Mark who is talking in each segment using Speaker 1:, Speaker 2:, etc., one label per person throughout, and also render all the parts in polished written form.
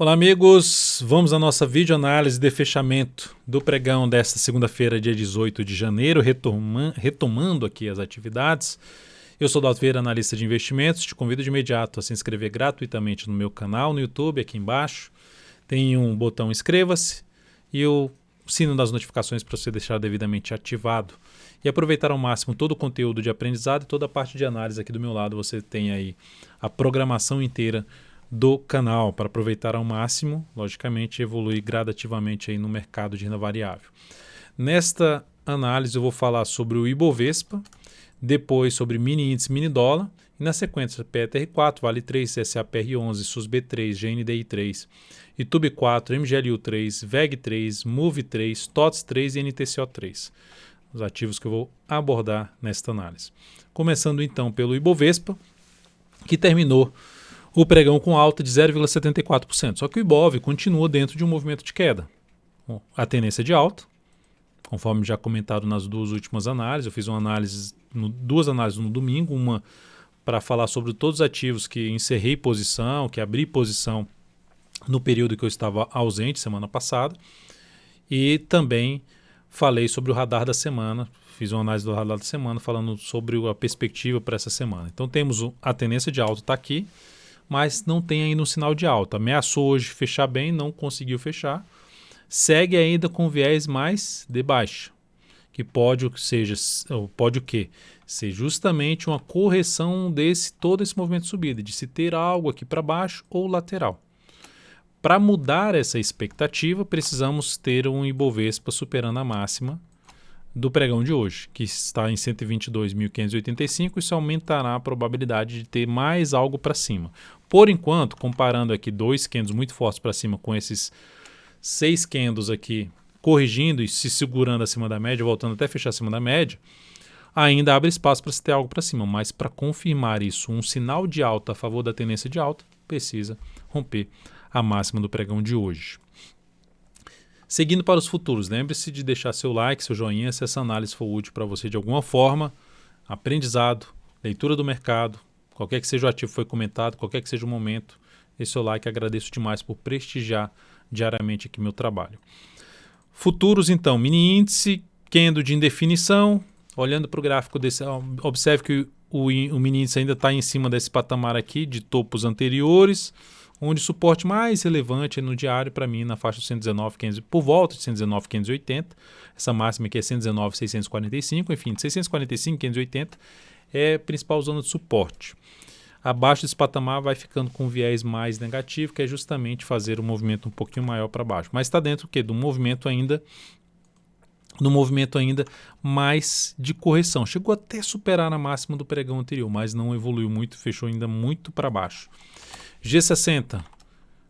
Speaker 1: Olá, amigos. Vamos à nossa videoanálise de fechamento do pregão desta segunda-feira, dia 18 de janeiro, retomando aqui as atividades. Eu sou Dalto Vieira, analista de investimentos. Te convido de imediato a se inscrever gratuitamente no meu canal no YouTube, aqui embaixo. Tem um botão inscreva-se e o sino das notificações para você deixar devidamente ativado. E aproveitar ao máximo todo o conteúdo de aprendizado e toda a parte de análise aqui do meu lado. Você tem aí a programação inteira do canal para aproveitar ao máximo, logicamente evoluir gradativamente aí no mercado de renda variável. Nesta análise eu vou falar sobre o Ibovespa, depois sobre mini índice, mini dólar e na sequência PETR4, Vale 3, CSAPR11, SUSB3, GNDI3, ITUB4, MGLU3, VEG3, MOVE3, TOTS3 e NTCO3. Os ativos que eu vou abordar nesta análise. Começando então pelo Ibovespa, que terminou o pregão com alta de 0,74%. Só que o Ibov continua dentro de um movimento de queda. Bom, a tendência de alta, conforme já comentado nas duas últimas análises. Eu fiz duas análises no domingo, uma para falar sobre todos os ativos que encerrei posição, que abri posição no período que eu estava ausente, semana passada. E também falei sobre o radar da semana, fiz uma análise do radar da semana falando sobre a perspectiva para essa semana. Então temos a tendência de alta está aqui, mas não tem ainda um sinal de alta. Ameaçou hoje fechar bem, não conseguiu fechar. Segue ainda com viés mais de baixa, que pode o quê? Ser justamente uma correção todo esse movimento de subida, de se ter algo aqui para baixo ou lateral. Para mudar essa expectativa, precisamos ter um Ibovespa superando a máxima do pregão de hoje, que está em 122.585. Isso aumentará a probabilidade de ter mais algo para cima. Por enquanto, comparando aqui dois candles muito fortes para cima com esses 6 candles aqui corrigindo e se segurando acima da média, voltando até fechar acima da média, ainda abre espaço para se ter algo para cima. Mas para confirmar isso, um sinal de alta a favor da tendência de alta, precisa romper a máxima do pregão de hoje. Seguindo para os futuros, lembre-se de deixar seu like, seu joinha, se essa análise for útil para você de alguma forma. Aprendizado, leitura do mercado, qualquer que seja o ativo que foi comentado, qualquer que seja o momento, esse seu like, agradeço demais por prestigiar diariamente aqui meu trabalho. Futuros então, mini índice, candle de indefinição, olhando para o gráfico desse, observe que o mini índice ainda está em cima desse patamar aqui de topos anteriores, onde o suporte mais relevante no diário para mim na faixa de 119,500, por volta de 119,580, essa máxima aqui é 119,645, enfim, de 645, 580 é a principal zona de suporte. Abaixo desse patamar vai ficando com viés mais negativo, que é justamente fazer um movimento um pouquinho maior para baixo. Mas está dentro do movimento ainda mais de correção. Chegou até superar a máxima do pregão anterior, mas não evoluiu muito, fechou ainda muito para baixo. G60,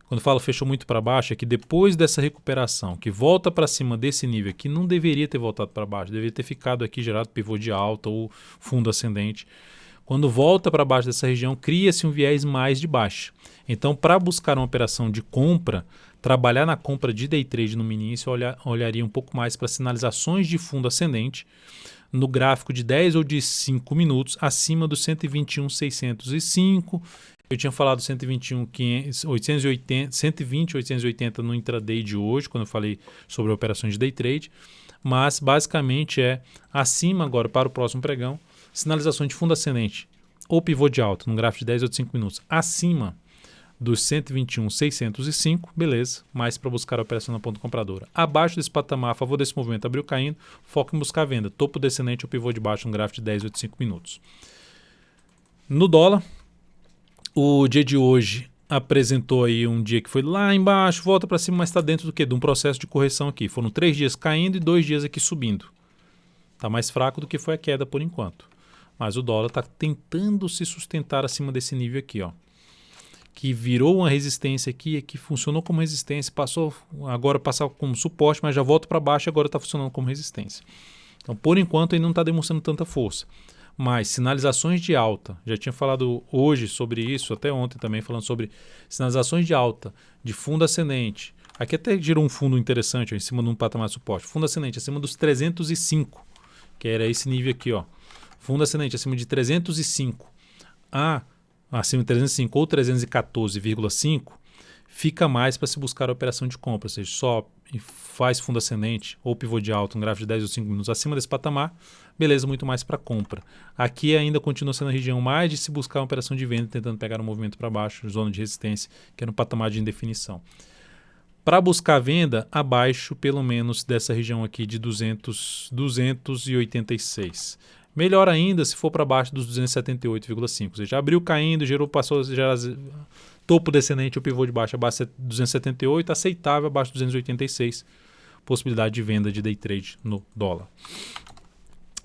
Speaker 1: quando falo fechou muito para baixo, é que depois dessa recuperação, que volta para cima desse nível aqui, não deveria ter voltado para baixo, deveria ter ficado aqui gerado pivô de alta ou fundo ascendente. Quando volta para baixo dessa região, cria-se um viés mais de baixa. Então, para buscar uma operação de compra, trabalhar na compra de day trade no mini índice, olharia um pouco mais para sinalizações de fundo ascendente no gráfico de 10 ou de 5 minutos acima do 121.605. Eu tinha falado 120.880 no intraday de hoje, quando eu falei sobre operações de day trade, mas basicamente é acima agora para o próximo pregão, sinalização de fundo ascendente ou pivô de alta no gráfico de 10 ou de 5 minutos acima dos 121.605, beleza, mais para buscar a operação na ponta compradora. Abaixo desse patamar, a favor desse movimento, abriu caindo, foco em buscar a venda, topo descendente ou pivô de baixo no gráfico de 10 ou de 5 minutos. No dólar, o dia de hoje apresentou aí um dia que foi lá embaixo, volta para cima, mas está dentro do quê? De um processo de correção aqui. Foram 3 dias caindo e 2 dias aqui subindo. Está mais fraco do que foi a queda por enquanto. Mas o dólar está tentando se sustentar acima desse nível aqui, ó, que virou uma resistência aqui, que funcionou como resistência, agora passava como suporte, mas já volta para baixo e agora está funcionando como resistência. Então, por enquanto, ele não está demonstrando tanta força. Mas sinalizações de alta, já tinha falado hoje sobre isso, até ontem também, falando sobre sinalizações de alta, de fundo ascendente. Aqui até girou um fundo interessante, ó, em cima de um patamar de suporte. Fundo ascendente acima dos 305, que era esse nível aqui, ó. Fundo ascendente acima de 305 acima de 305 ou 314,5, fica mais para se buscar a operação de compra, ou seja, só faz fundo ascendente ou pivô de alta, um gráfico de 10 ou 5 minutos acima desse patamar, beleza, muito mais para compra. Aqui ainda continua sendo a região mais de se buscar uma operação de venda, tentando pegar um movimento para baixo, zona de resistência, que é no patamar de indefinição. Para buscar venda, abaixo pelo menos dessa região aqui de 286. Melhor ainda se for para baixo dos 278,5. Ou seja, abriu caindo, passou a gerar topo descendente, o pivô de baixo abaixo de 278, aceitável abaixo de 286. Possibilidade de venda de day trade no dólar.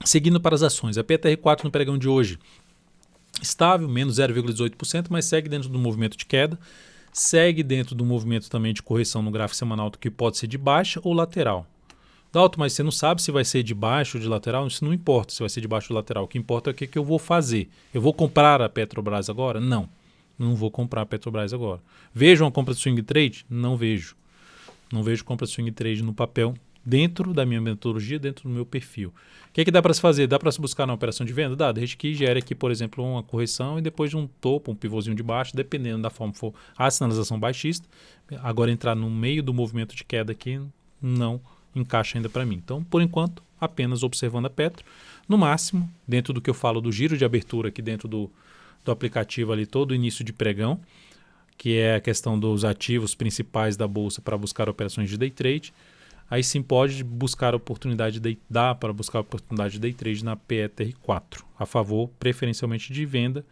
Speaker 1: Seguindo para as ações, a PTR4 no pregão de hoje estável, menos 0,18%, mas segue dentro do movimento de queda. Segue dentro do movimento também de correção no gráfico semanal, que pode ser de baixa ou lateral. Dalton, mas você não sabe se vai ser de baixo ou de lateral? Isso não importa se vai ser de baixo ou lateral. O que importa é o que eu vou fazer. Eu vou comprar a Petrobras agora? Não. Não vou comprar a Petrobras agora. Vejo uma compra de swing trade? Não vejo. Não vejo compra de swing trade no papel dentro da minha metodologia, dentro do meu perfil. O que dá para se fazer? Dá para se buscar na operação de venda? Dá, desde que gere aqui, por exemplo, uma correção e depois de um topo, um pivôzinho de baixo, dependendo da forma que for a sinalização baixista. Agora entrar no meio do movimento de queda aqui não encaixa ainda para mim. Então, por enquanto, apenas observando a Petro. No máximo, dentro do que eu falo do giro de abertura aqui dentro do aplicativo ali, todo o início de pregão, que é a questão dos ativos principais da bolsa para buscar operações de day trade. Aí sim pode buscar a oportunidade de day trade na PETR4, a favor preferencialmente de venda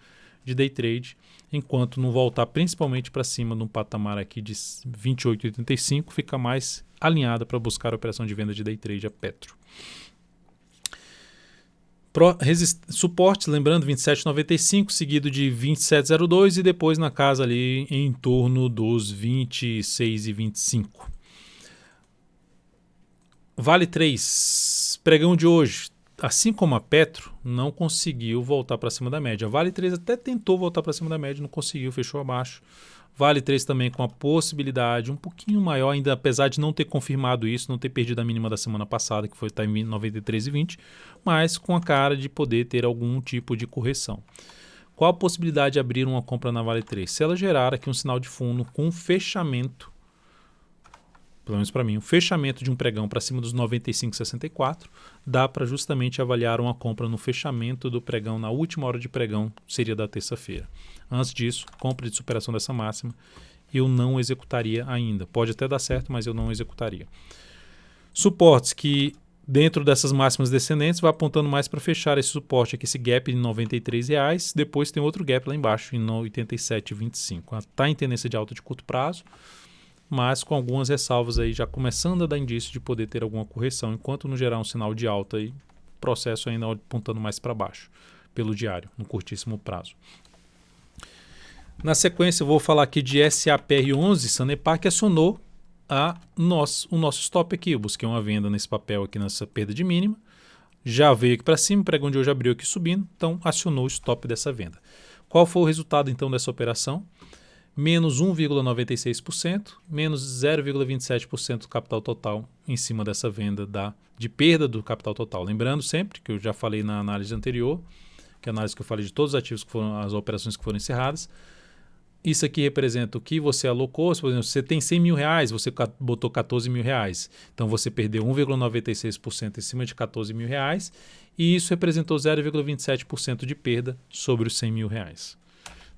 Speaker 1: de day trade, enquanto não voltar principalmente para cima num patamar aqui de 28,85, fica mais alinhada para buscar a operação de venda de day trade a Petro. Suporte, lembrando, 27,95, seguido de 27,02 e depois na casa ali em torno dos 26,25. Vale 3, pregão de hoje, assim como a Petro, não conseguiu voltar para cima da média. Vale 3 até tentou voltar para cima da média, não conseguiu, fechou abaixo. Vale 3 também com a possibilidade um pouquinho maior, ainda apesar de não ter confirmado isso, não ter perdido a mínima da semana passada, que foi estar em 93,20, mas com a cara de poder ter algum tipo de correção. Qual a possibilidade de abrir uma compra na Vale 3? Se ela gerar aqui um sinal de fundo com um fechamento, pelo menos para mim, um fechamento de um pregão para cima dos 95,64, dá para justamente avaliar uma compra no fechamento do pregão, na última hora de pregão, seria da terça-feira. Antes disso, compra de superação dessa máxima, eu não executaria ainda. Pode até dar certo, mas eu não executaria. Suportes que, dentro dessas máximas descendentes, vai apontando mais para fechar esse suporte aqui, esse gap de R$ 93,00, depois tem outro gap lá embaixo, em 87,25. Está em tendência de alta de curto prazo, mas com algumas ressalvas aí, já começando a dar indício de poder ter alguma correção, enquanto não gerar um sinal de alta aí, processo ainda apontando mais para baixo, pelo diário, no curtíssimo prazo. Na sequência, eu vou falar aqui de SAPR11, Sanepar, que acionou o nosso stop aqui. Eu busquei uma venda nesse papel aqui, nessa perda de mínima, já veio aqui para cima, o pregão de hoje abriu aqui subindo, então acionou o stop dessa venda. Qual foi o resultado então dessa operação? Menos 1,96%, menos 0,27% do capital total em cima dessa venda de perda do capital total. Lembrando sempre, que eu já falei na análise anterior, que é a análise que eu falei de todos os ativos, que foram as operações que foram encerradas, isso aqui representa o que você alocou. Por exemplo, você tem R$100 mil, você botou R$14 mil, então você perdeu 1,96% em cima de R$14 mil, e isso representou 0,27% de perda sobre os R$100 mil.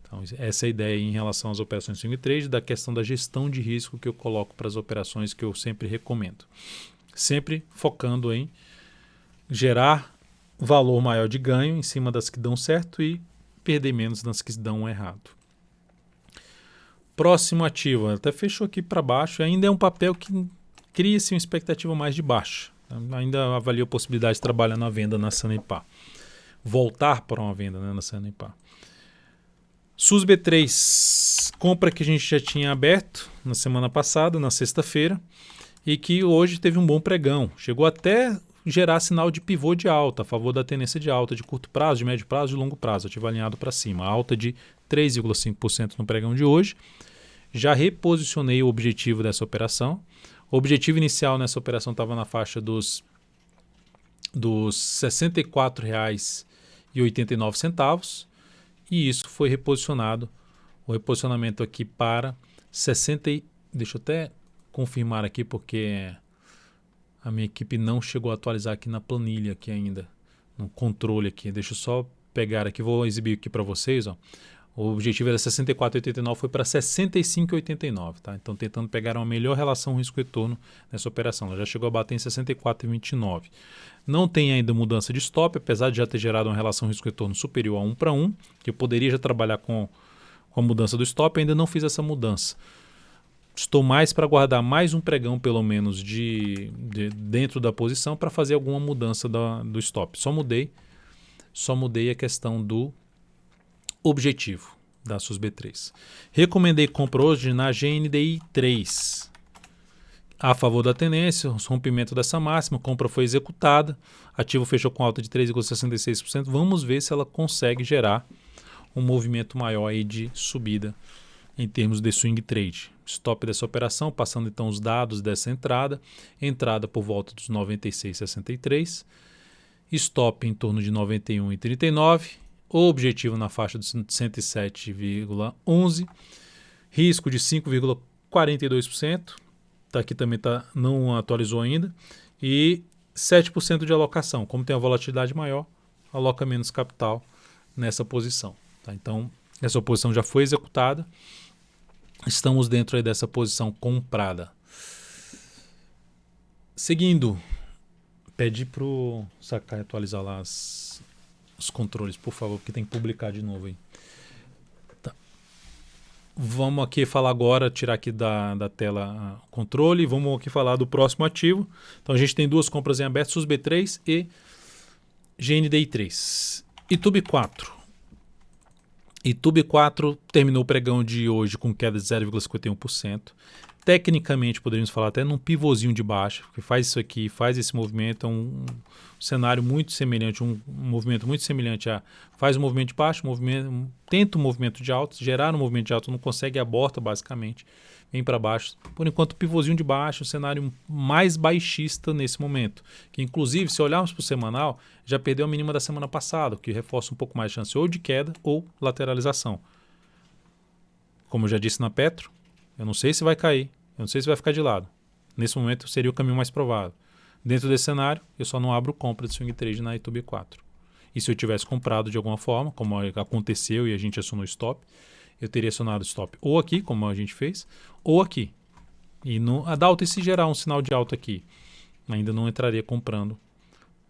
Speaker 1: Então, essa é a ideia em relação às operações swing trade, da questão da gestão de risco que eu coloco para as operações que eu sempre recomendo. Sempre focando em gerar valor maior de ganho em cima das que dão certo e perder menos nas que dão errado. Próximo ativo, até fechou aqui para baixo, ainda é um papel que cria-se uma expectativa mais de baixa. Ainda avalio a possibilidade de trabalhar na venda na Sanepar. Voltar para uma venda, né, na Sanepar. SUSB3, compra que a gente já tinha aberto na semana passada, na sexta-feira, e que hoje teve um bom pregão. Chegou até gerar sinal de pivô de alta, a favor da tendência de alta de curto prazo, de médio prazo e de longo prazo, ativo alinhado para cima. Alta de 3,5% no pregão de hoje. Já reposicionei o objetivo dessa operação. O objetivo inicial nessa operação estava na faixa dos R$ 64,89. E isso foi reposicionado, o reposicionamento aqui para R$ Deixa eu até confirmar aqui, porque a minha equipe não chegou a atualizar aqui na planilha aqui ainda, no controle aqui. Deixa eu só pegar aqui, vou exibir aqui para vocês, ó. O objetivo era 64,89, foi para 65,89, tá? Então tentando pegar uma melhor relação risco-retorno nessa operação. Ela já chegou a bater em 64,29. Não tem ainda mudança de stop, apesar de já ter gerado uma relação risco-retorno superior a 1 para 1, que eu poderia já trabalhar com a mudança do stop, ainda não fiz essa mudança. Estou mais para guardar mais um pregão, pelo menos, dentro da posição para fazer alguma mudança do stop. Só mudei a questão do objetivo da SUSB3. Recomendei compra hoje na GNDI 3. A favor da tendência, o rompimento dessa máxima, a compra foi executada, ativo fechou com alta de 3,66%. Vamos ver se ela consegue gerar um movimento maior aí de subida em termos de swing trade. Stop dessa operação, passando então os dados dessa entrada por volta dos 96,63, stop em torno de 91,39, objetivo na faixa de 107,11, risco de 5,42%, aqui também não atualizou ainda, e 7% de alocação. Como tem a volatilidade maior, aloca menos capital nessa posição. Tá? Então, essa posição já foi executada, estamos dentro aí dessa posição comprada. Seguindo, pede para o Sakai atualizar lá os controles, por favor, porque tem que publicar de novo aí. Tá. Vamos aqui falar agora, tirar aqui da tela o controle, e vamos aqui falar do próximo ativo. Então a gente tem duas compras em aberto, SUSB3 e GNDI 3. Itube 4. Itube 4 terminou o pregão de hoje com queda de 0,51%. Tecnicamente, poderíamos falar até num pivôzinho de baixa, que faz isso aqui, faz esse movimento, é um cenário muito semelhante, um movimento muito semelhante a faz um movimento de baixo, tenta um movimento de alta, gerar um movimento de alta, não consegue, aborta basicamente, vem para baixo. Por enquanto, pivôzinho de baixo, um cenário mais baixista nesse momento, que inclusive, se olharmos para o semanal, já perdeu a mínima da semana passada, o que reforça um pouco mais de chance ou de queda ou lateralização. Como eu já disse na Petro, eu não sei se vai cair, eu não sei se vai ficar de lado. Nesse momento seria o caminho mais provável. Dentro desse cenário, eu só não abro compra de swing trade na Itube 4. E se eu tivesse comprado de alguma forma, como aconteceu e a gente acionou stop, eu teria acionado stop ou aqui, como a gente fez, ou aqui. E a da alta, e se gerar um sinal de alta aqui, ainda não entraria comprando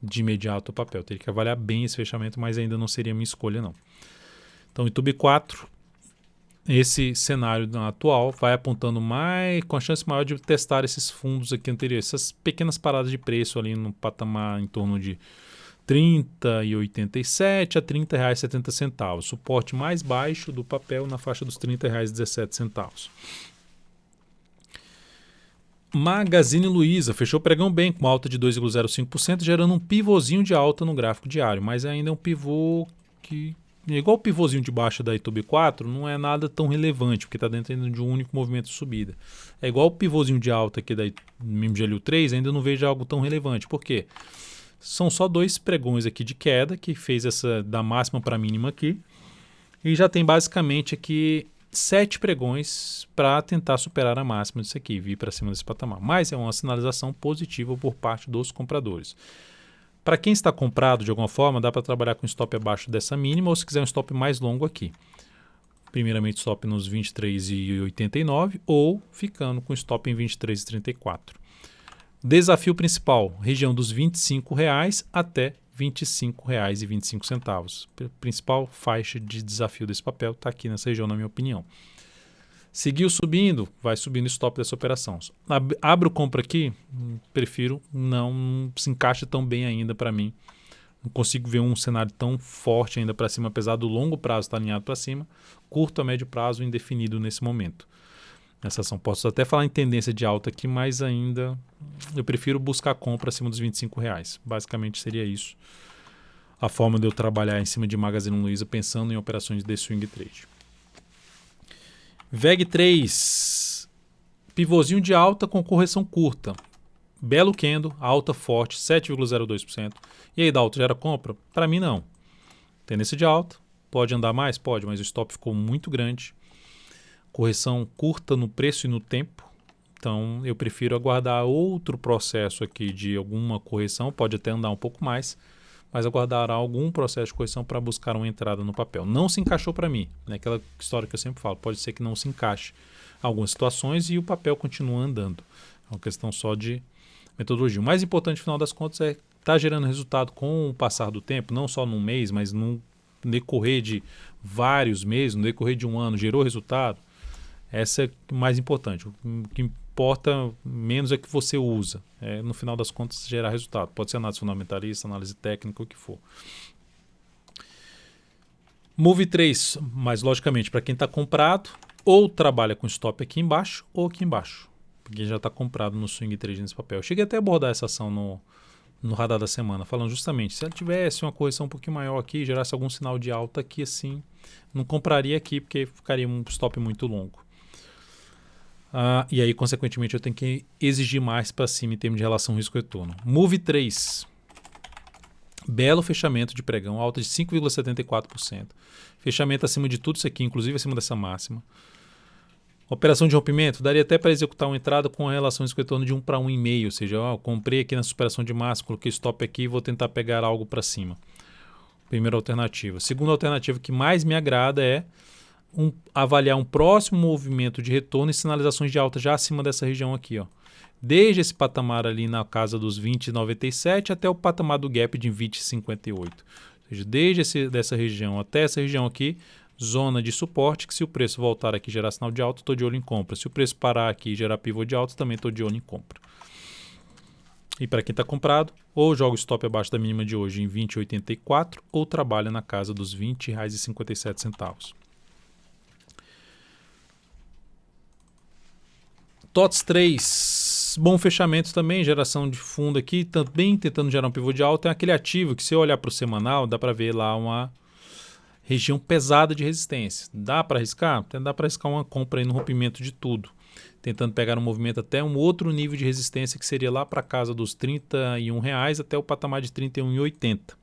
Speaker 1: de imediato o papel. Teria que avaliar bem esse fechamento, mas ainda não seria minha escolha, não. Então, Itube 4, esse cenário atual vai apontando com a chance maior de testar esses fundos aqui anteriores, essas pequenas paradas de preço ali no patamar em torno de R$ 30,87 a R$ 30,70. Suporte mais baixo do papel na faixa dos R$ 30,17. Magazine Luiza fechou o pregão bem, com alta de 2,05%, gerando um pivôzinho de alta no gráfico diário, mas ainda é um pivô que, igual o pivôzinho de baixo da Itube 4, não é nada tão relevante, porque está dentro de um único movimento de subida. É igual o pivôzinho de alta aqui da MGLU 3, ainda não vejo algo tão relevante. Por quê? São só dois pregões aqui de queda, que fez essa da máxima para a mínima aqui, e já tem basicamente aqui 7 pregões para tentar superar a máxima disso aqui, vir para cima desse patamar. Mas é uma sinalização positiva por parte dos compradores. Para quem está comprado de alguma forma, dá para trabalhar com stop abaixo dessa mínima, ou se quiser um stop mais longo aqui. Primeiramente stop nos 23,89 ou ficando com stop em 23,34. Desafio principal, região dos R$ 25,00 até R$ 25,25. Principal faixa de desafio desse papel está aqui nessa região, na minha opinião. Seguiu subindo, vai subindo o stop dessa operação. Abro compra aqui, prefiro, não se encaixa tão bem ainda para mim. Não consigo ver um cenário tão forte ainda para cima, apesar do longo prazo estar alinhado para cima. Curto a médio prazo indefinido nesse momento. Nessa ação posso até falar em tendência de alta aqui, mas ainda eu prefiro buscar compra acima dos R$ 25,00. Basicamente seria isso. A forma de eu trabalhar em cima de Magazine Luiza pensando em operações de swing trade. VEG 3, pivôzinho de alta com correção curta. Belo candle, alta forte, 7,02%. E aí, da alta gera compra? Para mim não. Tendência de alta, pode andar mais? Pode, mas o stop ficou muito grande. correção curta no preço e no tempo. Então, eu prefiro aguardar outro processo aqui de alguma correção, pode até andar um pouco mais, mas aguardar algum processo de correção para buscar uma entrada no papel. Não se encaixou para mim, né? Aquela história que eu sempre falo, pode ser que não se encaixe em algumas situações e o papel continua andando. É uma questão só de metodologia. O mais importante, no final das contas, é estar gerando resultado com o passar do tempo, não só num mês, mas no decorrer de vários meses, no decorrer de um ano, gerou resultado. Essa é o mais importante. O que importa menos é que você usa. No final das contas, gerar resultado. Pode ser análise fundamentalista, análise técnica, o que for. Move 3, mas logicamente para quem está comprado, ou trabalha com stop aqui embaixo ou aqui embaixo. Porque já está comprado no swing trade nesse papel. Eu cheguei até a abordar essa ação no radar da semana, falando justamente, se ela tivesse uma correção um pouquinho maior aqui, gerasse algum sinal de alta aqui assim, não compraria aqui porque ficaria um stop muito longo. E aí, consequentemente, eu tenho que exigir mais para cima em termos de relação risco-retorno. Move 3. Belo fechamento de pregão, alta de 5,74%. Fechamento acima de tudo isso aqui, inclusive acima dessa máxima. Operação de rompimento, daria até para executar uma entrada com a relação risco-retorno de 1 para 1,5. Ou seja, eu comprei aqui na superação de máxima, coloquei stop aqui e vou tentar pegar algo para cima. Primeira alternativa. Segunda alternativa que mais me agrada é avaliar um próximo movimento de retorno e sinalizações de alta já acima dessa região aqui, ó. Desde esse patamar ali na casa dos 20,97 até o patamar do gap de 20,58. Ou seja, desde dessa região até essa região aqui, zona de suporte, que se o preço voltar aqui e gerar sinal de alta, estou de olho em compra. Se o preço parar aqui e gerar pivô de alta, também estou de olho em compra. E para quem está comprado, ou joga o stop abaixo da mínima de hoje em 20,84 ou trabalha na casa dos R$ 20,57. TOTS 3, bom fechamento também, geração de fundo aqui, também tentando gerar um pivô de alta. É aquele ativo que, se eu olhar para o semanal, dá para ver lá uma região pesada de resistência. Dá para arriscar? Dá para arriscar uma compra aí no rompimento de tudo, tentando pegar um movimento até um outro nível de resistência, que seria lá para casa dos R$ 31 até o patamar de R$ 31,80.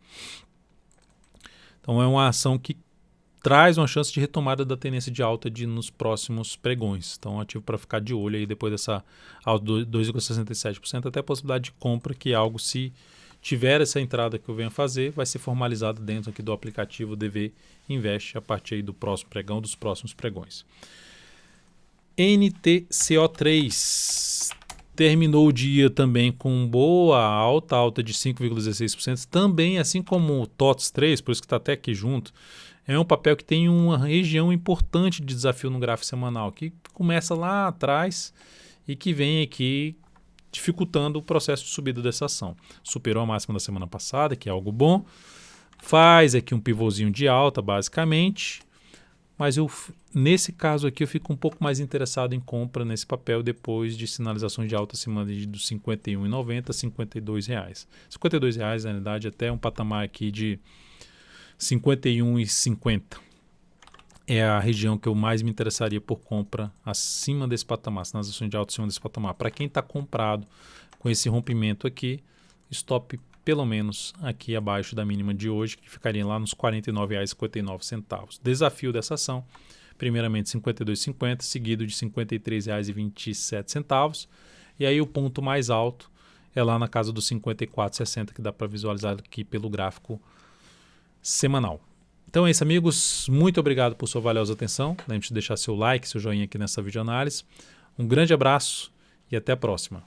Speaker 1: Então é uma ação que traz uma chance de retomada da tendência de alta nos próximos pregões. Então, ativo para ficar de olho aí depois dessa alta de 2,67%, até a possibilidade de compra, que algo, se tiver essa entrada que eu venho a fazer, vai ser formalizado dentro aqui do aplicativo DV Invest a partir aí do próximo pregão, dos próximos pregões. NTCO3 terminou o dia também com boa alta de 5,16%, também assim como o TOTS 3, por isso que está até aqui junto. É um papel que tem uma região importante de desafio no gráfico semanal, que começa lá atrás e que vem aqui dificultando o processo de subida dessa ação. Superou a máxima da semana passada, que é algo bom. Faz aqui um pivôzinho de alta, basicamente. Mas nesse caso aqui eu fico um pouco mais interessado em compra nesse papel depois de sinalizações de alta acima dos R$ 51,90 a R$ 52. R$ 52, na realidade, até um patamar aqui de R$ 51,50. É a região que eu mais me interessaria por compra acima desse patamar, sinalizações de alta acima desse patamar. Para quem está comprado com esse rompimento aqui, stop pelo menos aqui abaixo da mínima de hoje, que ficaria lá nos R$ 49,59. Desafio dessa ação, primeiramente R$ 52,50, seguido de R$ 53,27. E aí o ponto mais alto é lá na casa dos R$ 54,60, que dá para visualizar aqui pelo gráfico semanal. Então é isso, amigos. Muito obrigado por sua valiosa atenção. Lembre-se de deixar seu like, seu joinha aqui nessa videoanálise. Um grande abraço e até a próxima.